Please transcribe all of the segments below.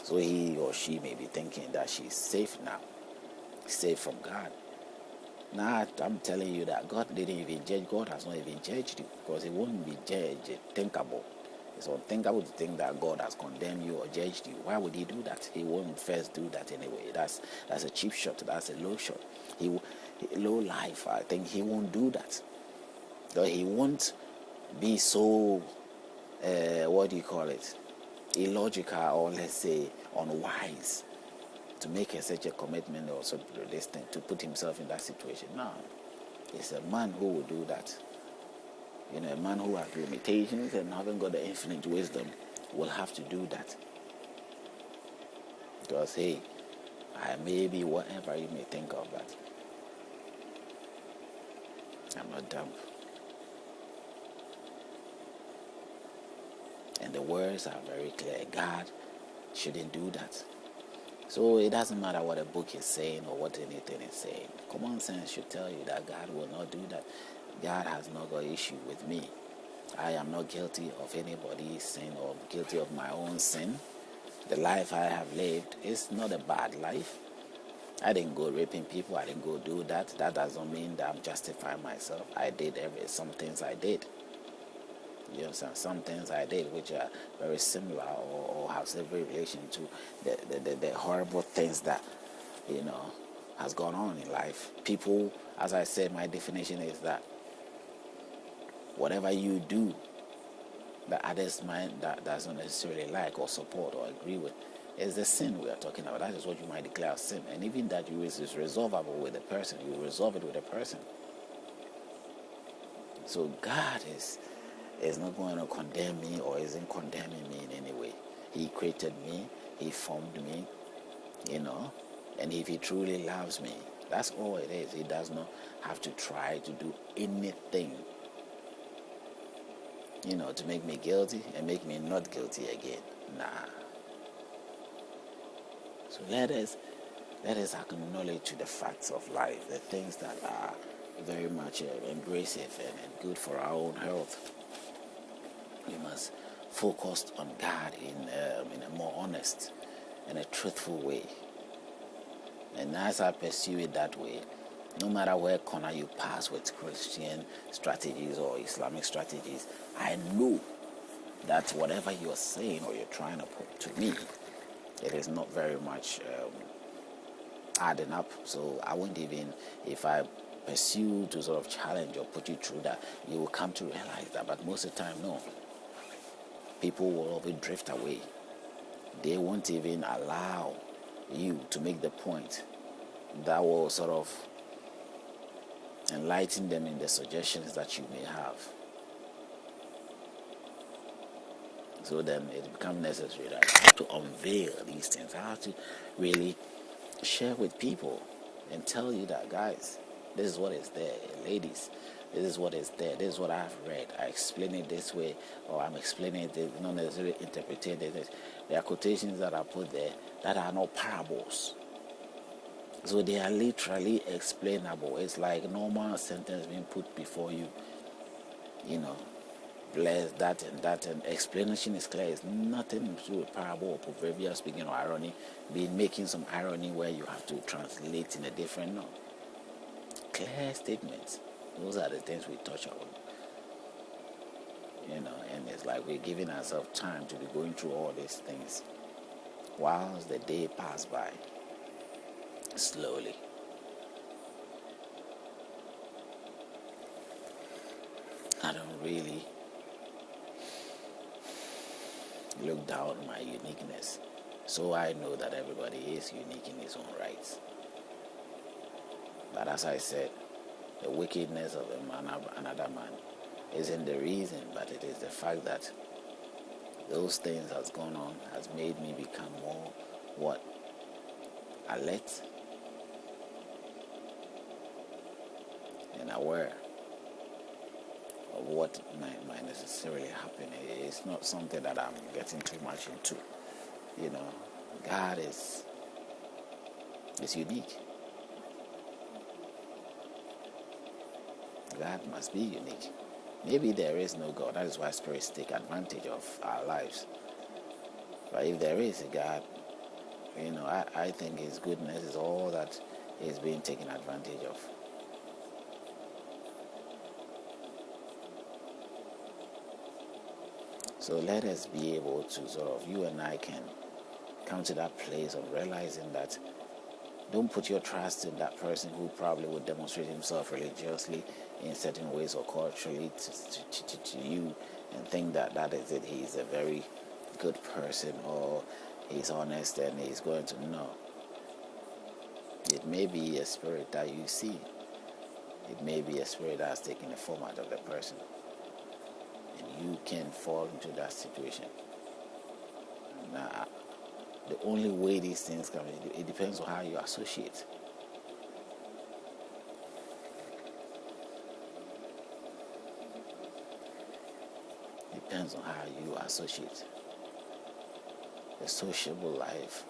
So he or she may be thinking that she's safe now, safe from God. Now I'm telling you that God didn't even judge. God has not even judged you, because He won't be judged. Thinkable. It's unthinkable to think that God has condemned you or judged you. Why would He do that? He won't first do that anyway. That's a cheap shot. That's a low shot. Low life. I think He won't do that. So He won't be so what do you call it? Illogical, or let's say unwise, to make such a commitment or so this thing, to put Himself in that situation. No, it's a man who will do that. A man who has limitations and haven't got the infinite wisdom will have to do that. Because, hey, I may be whatever you may think of, but I'm not dumb. And the words are very clear. God shouldn't do that. So it doesn't matter what a book is saying or what anything is saying. Common sense should tell you that God will not do that. God has not got issue with me. I am not guilty of anybody's sin or guilty of my own sin. The life I have lived is not a bad life. I didn't go raping people. I didn't go do that. That doesn't mean that I'm justifying myself. I did some things I did. Some things I did which are very similar or have every relation to the horrible things that has gone on in life. People, as I said, my definition is that whatever you do that others might that doesn't necessarily like or support or agree with is the sin we are talking about. That is what you might declare a sin, and even that is resolvable with the person. You resolve it with the person. So God is not going to condemn me or isn't condemning me in any way. He created me, He formed me, and if He truly loves me, that's all it is. He does not have to try to do anything, to make me guilty and make me not guilty again. Nah. So let us acknowledge to the facts of life, the things that are very much embracive and good for our own health. We must focus on God in a more honest and a truthful way. And as I pursue it that way, no matter where corner you pass with Christian strategies or Islamic strategies, I know that whatever you're saying or you're trying to put to me, it is not very much adding up. So I won't even, if I pursue to sort of challenge or put you through that, you will come to realize that. But most of the time, no. People will always drift away. They won't even allow you to make the point that will sort of enlighten them in the suggestions that you may have. So then it becomes necessary that I have to unveil these things. I have to really share with people and tell you that, guys, this is what is there. Ladies, this is what is there. This is what I've read. I explain it this way, or I'm explaining it, not necessarily interpreting it. There are quotations that are put there that are not parables. So they are literally explainable. It's like normal sentence being put before you, bless that, and explanation is clear. It's nothing to do with parable or proverbial speaking or irony, making some irony where you have to translate in a different, no. Clear statements. Those are the things we touch on. And it's like we're giving ourselves time to be going through all these things whilst the day passes by slowly. I don't really look down on my uniqueness. So I know that everybody is unique in his own rights. But as I said, the wickedness of another man isn't the reason, but it is the fact that those things has gone on, has made me become more, alert and aware of what might necessarily happen. It's not something that I'm getting too much into. God is unique. God must be unique. Maybe there is no God. That is why spirits take advantage of our lives. But if there is a God, I think his goodness is all that is being taken advantage of. So let us be able to you and I can come to that place of realizing that don't put your trust in that person who probably would demonstrate himself religiously in certain ways or culturally to you and think that is it. He's a very good person or he's honest and he's going to know. It may be a spirit that you see. It may be a spirit that has taken the format of the person. And you can fall into that situation. Now, the only way these things come, it depends on how you associate. Depends on how you associate. The sociable life.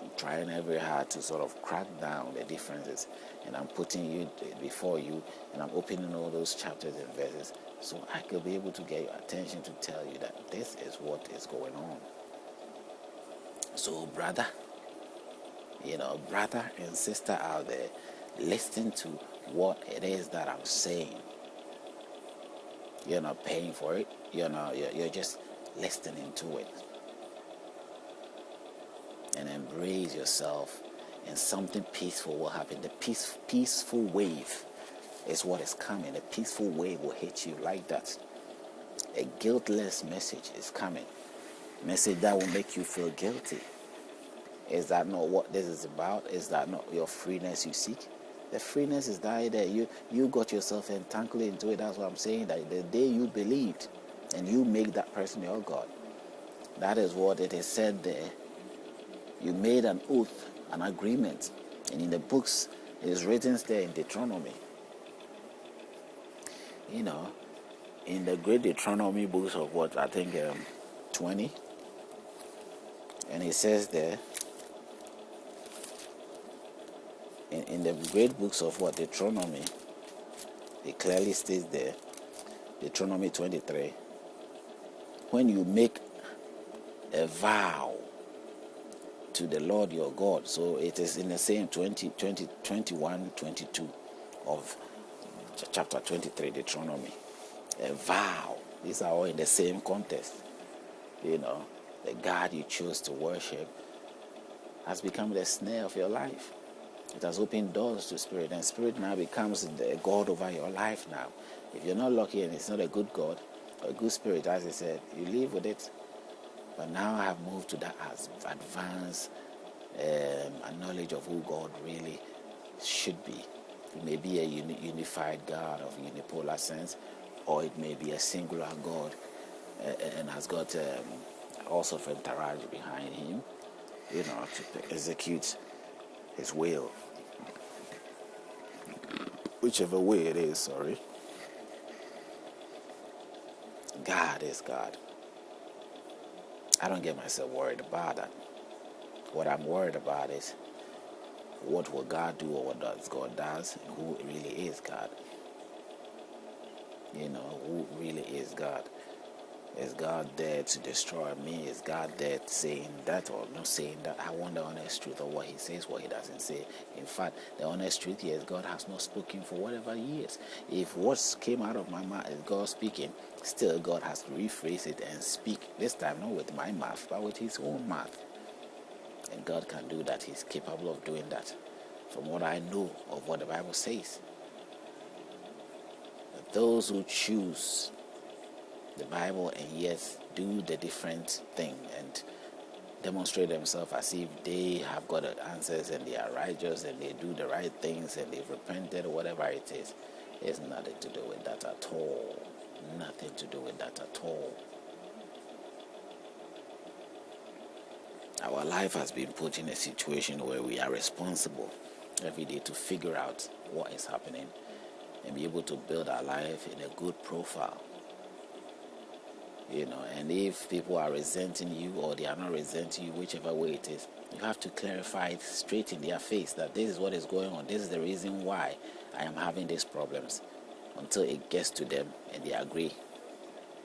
I'm trying very hard to crack down the differences, and I'm putting you before you, and I'm opening all those chapters and verses so I could be able to get your attention to tell you that this is what is going on. So brother and sister out there, listen to what it is that I'm saying. You're not paying for it. You're just listening to it. And embrace yourself, and something peaceful will happen. The peaceful wave is what is coming. A peaceful wave will hit you like that. A guiltless message is coming. Message that will make you feel guilty. Is that not what this is about? Is that not your freeness you seek? The freeness is that you got yourself entangled into it. That's what I'm saying. That the day you believed and you make that person your God, that is what it is said there. You made an oath, an agreement. And in the books, it is written there in Deuteronomy. In the great Deuteronomy books of 20. And it says there, in the great books of Deuteronomy, it clearly states there, Deuteronomy 23, when you make a vow to the Lord your God. So it is in the same 21, 22 of chapter 23, Deuteronomy. A vow. These are all in the same context. The God you chose to worship has become the snare of your life. It has opened doors to spirit, and spirit now becomes the God over your life now. If you're not lucky and it's not a good God, or a good spirit, as I said, you live with it. But now I have moved to that advanced knowledge of who God really should be. It may be a unified God of unipolar sense, or it may be a singular God and has got also for entourage behind him, to execute his will. Whichever way it is, God is God. I don't get myself worried about that. What I'm worried about is what will God do, or what does God does, and who really is God. Who really is God. Is God there to destroy me? Is God there saying that or not saying that? I want the honest truth of what he says, what he doesn't say. In fact, the honest truth here is God has not spoken for whatever years. If what came out of my mouth is God speaking, still God has to rephrase it and speak. This time not with my mouth, but with his own mouth. And God can do that. He's capable of doing that. From what I know of what the Bible says. But those who choose the Bible and yet do the different thing and demonstrate themselves as if they have got the answers and they are righteous and they do the right things and they've repented or whatever it is, it's nothing to do with that at all. Nothing to do with that at all. Our life has been put in a situation where we are responsible every day to figure out what is happening and be able to build our life in a good profile. And if people are resenting you or they are not resenting you, whichever way it is, you have to clarify it straight in their face that this is what is going on. This is the reason why I am having these problems, until it gets to them and they agree